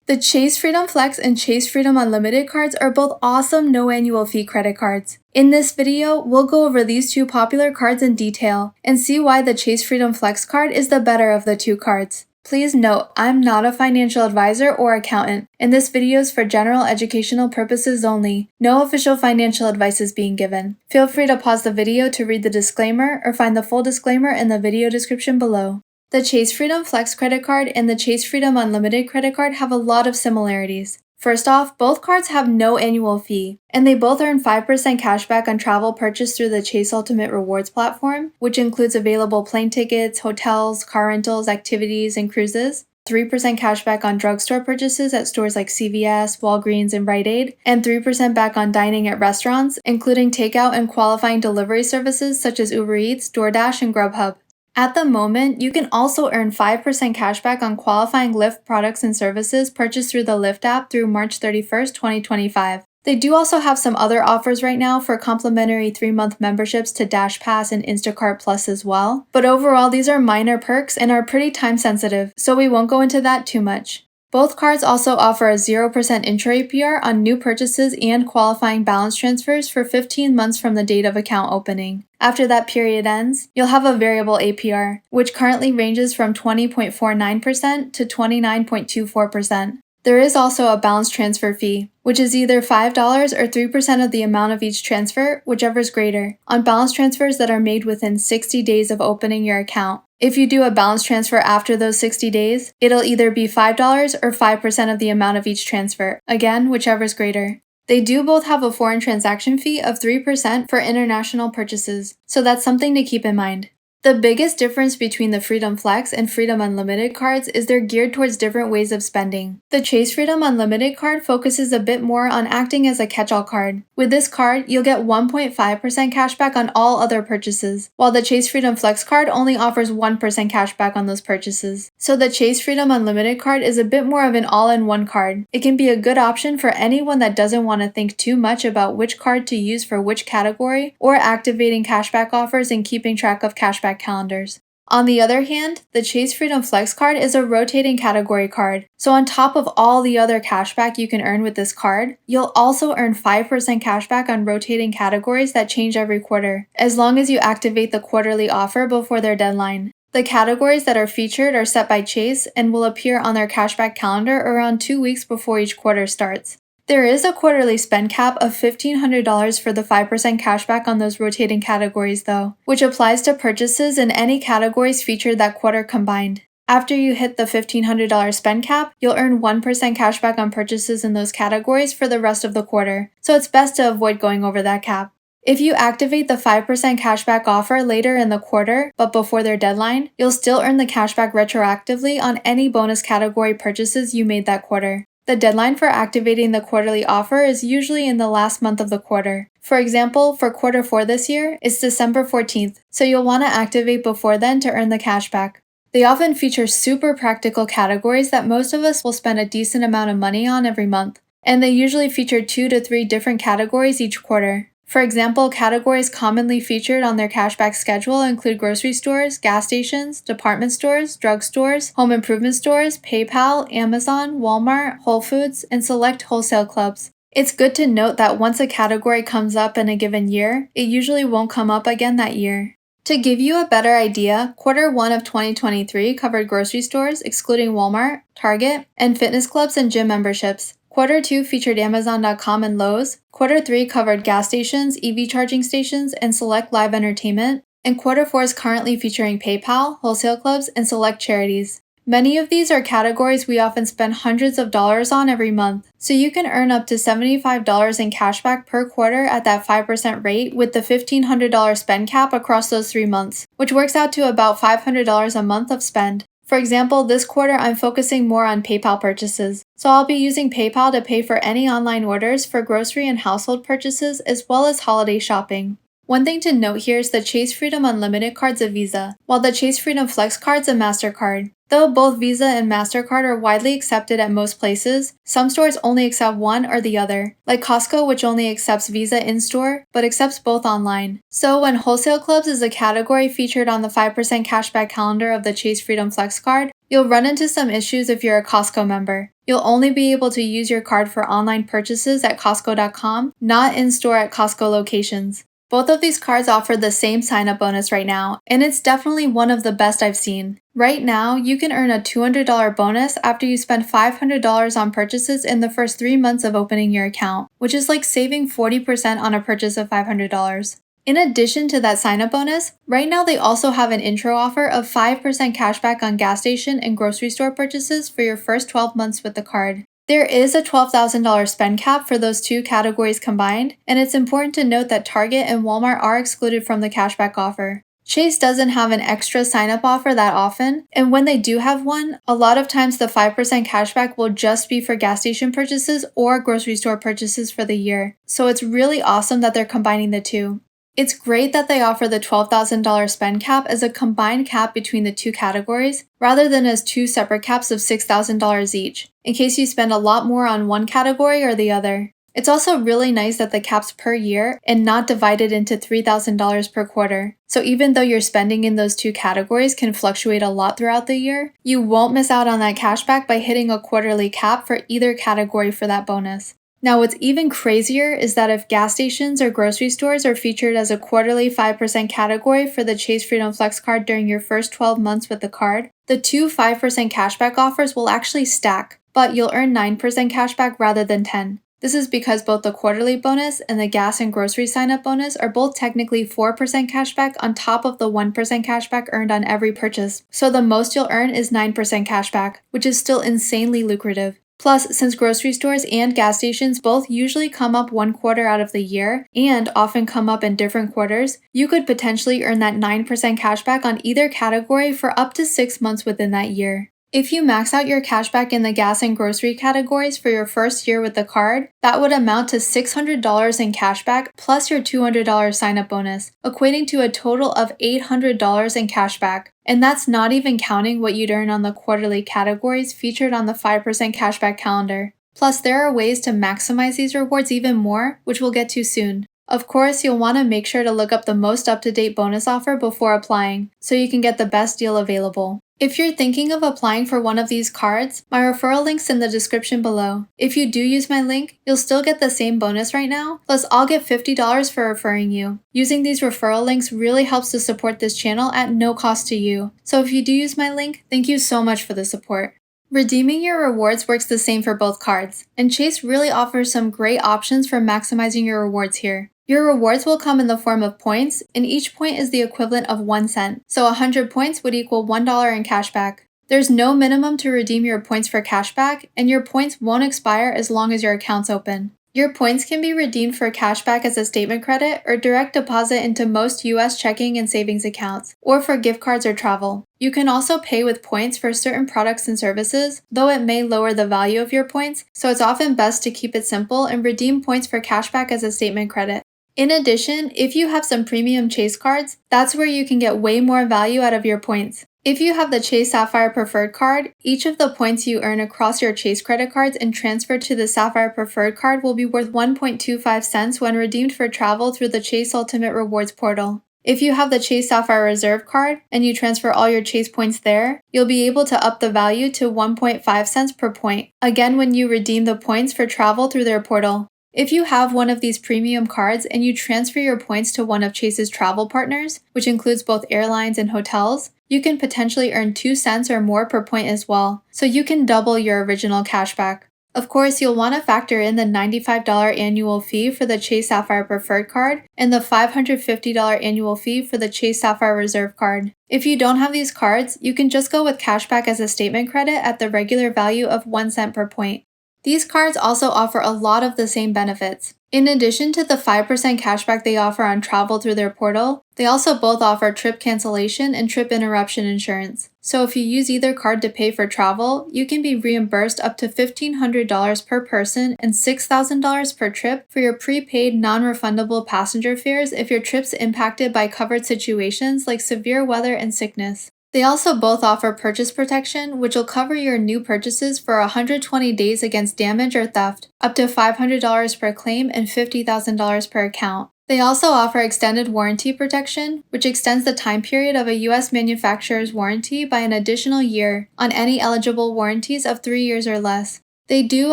The Chase Freedom Flex and Chase Freedom Unlimited cards are both awesome no annual fee credit cards. In this video, we'll go over these two popular cards in detail and see why the Chase Freedom Flex card is the better of the two cards. Please note, I'm not a financial advisor or accountant, and this video is for general educational purposes only. No official financial advice is being given. Feel free to pause the video to read the disclaimer or find the full disclaimer in the video description below. The Chase Freedom Flex credit card and the Chase Freedom Unlimited credit card have a lot of similarities. First off, both cards have no annual fee, and they both earn 5% cashback on travel purchased through the Chase Ultimate Rewards platform, which includes available plane tickets, hotels, car rentals, activities, and cruises, 3% cashback on drugstore purchases at stores like CVS, Walgreens, and Rite Aid, and 3% back on dining at restaurants, including takeout and qualifying delivery services such as Uber Eats, DoorDash, and Grubhub. At the moment, you can also earn 5% cashback on qualifying Lyft products and services purchased through the Lyft app through March 31st, 2025. They do also have some other offers right now for complimentary 3-month memberships to DashPass and Instacart Plus as well, but overall these are minor perks and are pretty time sensitive, so we won't go into that too much. Both cards also offer a 0% intro APR on new purchases and qualifying balance transfers for 15 months from the date of account opening. After that period ends, you'll have a variable APR, which currently ranges from 20.49% to 29.24%. There is also a balance transfer fee, which is either $5 or 3% of the amount of each transfer, whichever is greater, on balance transfers that are made within 60 days of opening your account. If you do a balance transfer after those 60 days, it'll either be $5 or 5% of the amount of each transfer, again, whichever is greater. They do both have a foreign transaction fee of 3% for international purchases, so that's something to keep in mind. The biggest difference between the Freedom Flex and Freedom Unlimited cards is they're geared towards different ways of spending. The Chase Freedom Unlimited card focuses a bit more on acting as a catch-all card. With this card, you'll get 1.5% cashback on all other purchases, while the Chase Freedom Flex card only offers 1% cashback on those purchases. So the Chase Freedom Unlimited card is a bit more of an all-in-one card. It can be a good option for anyone that doesn't want to think too much about which card to use for which category, or activating cashback offers and keeping track of cashback calendars. On the other hand, the Chase Freedom Flex card is a rotating category card, so on top of all the other cashback you can earn with this card, you'll also earn 5% cashback on rotating categories that change every quarter, as long as you activate the quarterly offer before their deadline. The categories that are featured are set by Chase and will appear on their cashback calendar around 2 weeks before each quarter starts. There is a quarterly spend cap of $1,500 for the 5% cashback on those rotating categories though, which applies to purchases in any categories featured that quarter combined. After you hit the $1,500 spend cap, you'll earn 1% cashback on purchases in those categories for the rest of the quarter, so it's best to avoid going over that cap. If you activate the 5% cashback offer later in the quarter, but before their deadline, you'll still earn the cashback retroactively on any bonus category purchases you made that quarter. The deadline for activating the quarterly offer is usually in the last month of the quarter. For example, for quarter 4 this year, it's December 14th, so you'll want to activate before then to earn the cashback. They often feature super practical categories that most of us will spend a decent amount of money on every month, and they usually feature 2 to 3 different categories each quarter. For example, categories commonly featured on their cashback schedule include grocery stores, gas stations, department stores, drugstores, home improvement stores, PayPal, Amazon, Walmart, Whole Foods, and select wholesale clubs. It's good to note that once a category comes up in a given year, it usually won't come up again that year. To give you a better idea, quarter 1 of 2023 covered grocery stores, excluding Walmart, Target, and fitness clubs and gym memberships. Quarter 2 featured Amazon.com and Lowe's. Quarter 3 covered gas stations, EV charging stations, and select live entertainment. And Quarter 4 is currently featuring PayPal, wholesale clubs, and select charities. Many of these are categories we often spend hundreds of dollars on every month, so you can earn up to $75 in cashback per quarter at that 5% rate with the $1,500 spend cap across those 3 months, which works out to about $500 a month of spend. For example, this quarter I'm focusing more on PayPal purchases, so I'll be using PayPal to pay for any online orders for grocery and household purchases as well as holiday shopping. One thing to note here is the Chase Freedom Unlimited card's a Visa, while the Chase Freedom Flex card's a MasterCard. Though both Visa and MasterCard are widely accepted at most places, some stores only accept one or the other, like Costco, which only accepts Visa in-store, but accepts both online. So when Wholesale Clubs is a category featured on the 5% cashback calendar of the Chase Freedom Flex card, You'll run into some issues if you're a Costco member. You'll only be able to use your card for online purchases at Costco.com, not in-store at Costco locations. Both of these cards offer the same sign-up bonus right now, and it's definitely one of the best I've seen. Right now, you can earn a $200 bonus after you spend $500 on purchases in the first 3 months of opening your account, which is like saving 40% on a purchase of $500. In addition to that sign-up bonus, right now they also have an intro offer of 5% cashback on gas station and grocery store purchases for your first 12 months with the card. There is a $12,000 spend cap for those two categories combined, and it's important to note that Target and Walmart are excluded from the cashback offer. Chase doesn't have an extra sign-up offer that often, and when they do have one, a lot of times the 5% cashback will just be for gas station purchases or grocery store purchases for the year, so it's really awesome that they're combining the two. It's great that they offer the $12,000 spend cap as a combined cap between the two categories, rather than as two separate caps of $6,000 each, in case you spend a lot more on one category or the other. It's also really nice that the cap's per year and not divided into $3,000 per quarter. So even though your spending in those two categories can fluctuate a lot throughout the year, you won't miss out on that cashback by hitting a quarterly cap for either category for that bonus. Now, what's even crazier is that if gas stations or grocery stores are featured as a quarterly 5% category for the Chase Freedom Flex card during your first 12 months with the card, the two 5% cashback offers will actually stack, but you'll earn 9% cashback rather than 10%. This is because both the quarterly bonus and the gas and grocery sign-up bonus are both technically 4% cashback on top of the 1% cashback earned on every purchase, so the most you'll earn is 9% cashback, which is still insanely lucrative. Plus, since grocery stores and gas stations both usually come up one quarter out of the year, and often come up in different quarters, you could potentially earn that 9% cashback on either category for up to 6 months within that year. If you max out your cashback in the gas and grocery categories for your first year with the card, that would amount to $600 in cashback plus your $200 sign-up bonus, equating to a total of $800 in cashback. And that's not even counting what you'd earn on the quarterly categories featured on the 5% cashback calendar. Plus, there are ways to maximize these rewards even more, which we'll get to soon. Of course, you'll want to make sure to look up the most up-to-date bonus offer before applying, so you can get the best deal available. If you're thinking of applying for one of these cards, my referral link's in the description below. If you do use my link, you'll still get the same bonus right now, plus I'll get $50 for referring you. Using these referral links really helps to support this channel at no cost to you. So if you do use my link, thank you so much for the support. Redeeming your rewards works the same for both cards, and Chase really offers some great options for maximizing your rewards here. Your rewards will come in the form of points, and each point is the equivalent of 1 cent, so 100 points would equal $1 in cashback. There's no minimum to redeem your points for cashback, and your points won't expire as long as your account's open. Your points can be redeemed for cashback as a statement credit or direct deposit into most US checking and savings accounts, or for gift cards or travel. You can also pay with points for certain products and services, though it may lower the value of your points, so it's often best to keep it simple and redeem points for cashback as a statement credit. In addition, if you have some premium Chase cards, that's where you can get way more value out of your points. If you have the Chase Sapphire Preferred card, each of the points you earn across your Chase credit cards and transfer to the Sapphire Preferred card will be worth 1.25 cents when redeemed for travel through the Chase Ultimate Rewards portal. If you have the Chase Sapphire Reserve card and you transfer all your Chase points there, you'll be able to up the value to 1.5 cents per point, again when you redeem the points for travel through their portal. If you have one of these premium cards and you transfer your points to one of Chase's travel partners, which includes both airlines and hotels, you can potentially earn 2 cents or more per point as well, so you can double your original cashback. Of course, you'll want to factor in the $95 annual fee for the Chase Sapphire Preferred card and the $550 annual fee for the Chase Sapphire Reserve card. If you don't have these cards, you can just go with cashback as a statement credit at the regular value of 1 cent per point. These cards also offer a lot of the same benefits. In addition to the 5% cashback they offer on travel through their portal, they also both offer trip cancellation and trip interruption insurance. So if you use either card to pay for travel, you can be reimbursed up to $1,500 per person and $6,000 per trip for your prepaid non-refundable passenger fares if your trip's impacted by covered situations like severe weather and sickness. They also both offer purchase protection, which will cover your new purchases for 120 days against damage or theft, up to $500 per claim and $50,000 per account. They also offer extended warranty protection, which extends the time period of a US manufacturer's warranty by an additional year on any eligible warranties of 3 years or less. They do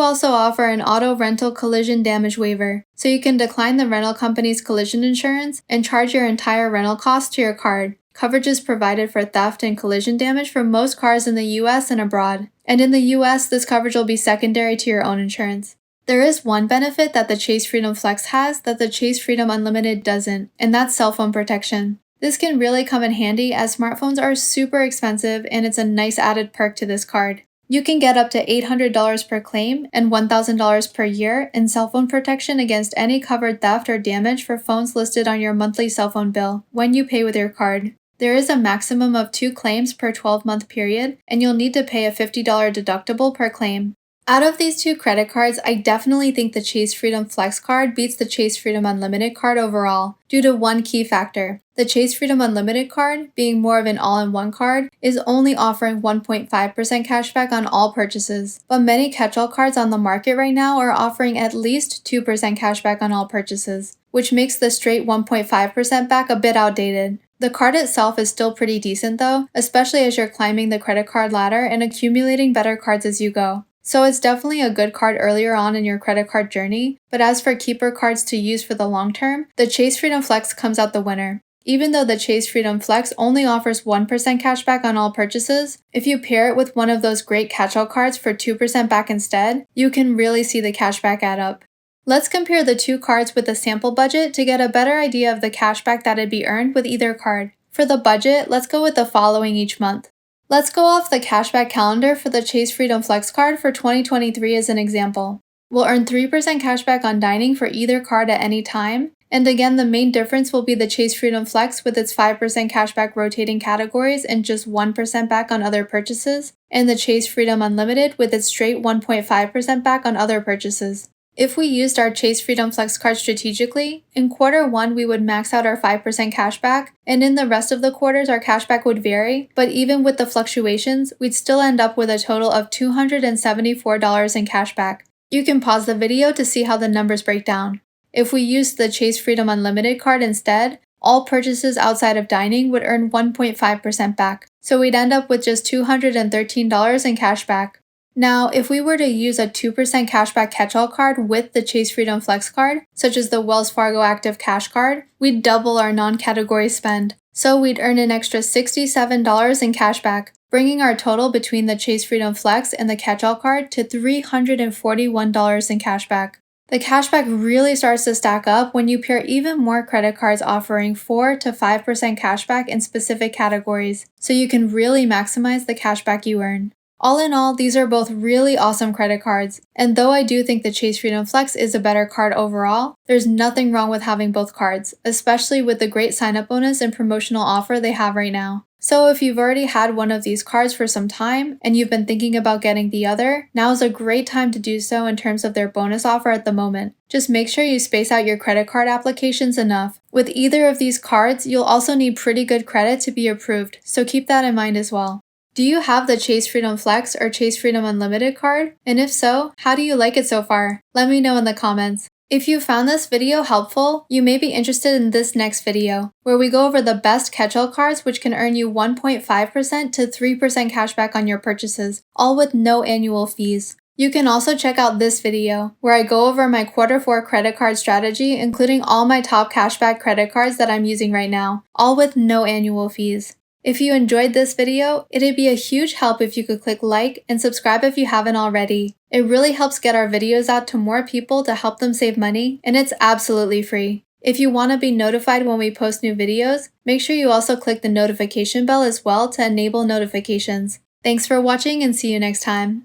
also offer an auto rental collision damage waiver, so you can decline the rental company's collision insurance and charge your entire rental cost to your card. Coverage is provided for theft and collision damage for most cars in the US and abroad. And in the US, this coverage will be secondary to your own insurance. There is one benefit that the Chase Freedom Flex has that the Chase Freedom Unlimited doesn't, and that's cell phone protection. This can really come in handy as smartphones are super expensive and it's a nice added perk to this card. You can get up to $800 per claim and $1,000 per year in cell phone protection against any covered theft or damage for phones listed on your monthly cell phone bill when you pay with your card. There is a maximum of 2 claims per 12-month period, and you'll need to pay a $50 deductible per claim. Out of these 2 credit cards, I definitely think the Chase Freedom Flex card beats the Chase Freedom Unlimited card overall, due to one key factor. The Chase Freedom Unlimited card, being more of an all-in-one card, is only offering 1.5% cashback on all purchases, but many catch-all cards on the market right now are offering at least 2% cashback on all purchases, which makes the straight 1.5% back a bit outdated. The card itself is still pretty decent though, especially as you're climbing the credit card ladder and accumulating better cards as you go. So it's definitely a good card earlier on in your credit card journey, but as for keeper cards to use for the long term, the Chase Freedom Flex comes out the winner. Even though the Chase Freedom Flex only offers 1% cashback on all purchases, if you pair it with one of those great catch-all cards for 2% back instead, you can really see the cashback add up. Let's compare the 2 cards with a sample budget to get a better idea of the cashback that'd be earned with either card. For the budget, let's go with the following each month. Let's go off the cashback calendar for the Chase Freedom Flex card for 2023 as an example. We'll earn 3% cashback on dining for either card at any time, and again the main difference will be the Chase Freedom Flex with its 5% cashback rotating categories and just 1% back on other purchases, and the Chase Freedom Unlimited with its straight 1.5% back on other purchases. If we used our Chase Freedom Flex card strategically, in quarter 1 we would max out our 5% cashback, and in the rest of the quarters our cashback would vary, but even with the fluctuations, we'd still end up with a total of $274 in cashback. You can pause the video to see how the numbers break down. If we used the Chase Freedom Unlimited card instead, all purchases outside of dining would earn 1.5% back, so we'd end up with just $213 in cashback. Now, if we were to use a 2% cashback catch-all card with the Chase Freedom Flex card, such as the Wells Fargo Active Cash card, we'd double our non-category spend. So we'd earn an extra $67 in cashback, bringing our total between the Chase Freedom Flex and the catch-all card to $341 in cashback. The cashback really starts to stack up when you pair even more credit cards offering 4 to 5% cashback in specific categories, so you can really maximize the cashback you earn. All in all, these are both really awesome credit cards, and though I do think the Chase Freedom Flex is a better card overall, there's nothing wrong with having both cards, especially with the great sign-up bonus and promotional offer they have right now. So if you've already had one of these cards for some time, and you've been thinking about getting the other, now's a great time to do so in terms of their bonus offer at the moment. Just make sure you space out your credit card applications enough. With either of these cards, you'll also need pretty good credit to be approved, so keep that in mind as well. Do you have the Chase Freedom Flex or Chase Freedom Unlimited card? And if so, how do you like it so far? Let me know in the comments. If you found this video helpful, you may be interested in this next video, where we go over the best catch-all cards which can earn you 1.5% to 3% cashback on your purchases, all with no annual fees. You can also check out this video, where I go over my Q4 credit card strategy, including all my top cashback credit cards that I'm using right now, all with no annual fees. If you enjoyed this video, it'd be a huge help if you could click like and subscribe if you haven't already. It really helps get our videos out to more people to help them save money, and it's absolutely free. If you want to be notified when we post new videos, make sure you also click the notification bell as well to enable notifications. Thanks for watching and see you next time.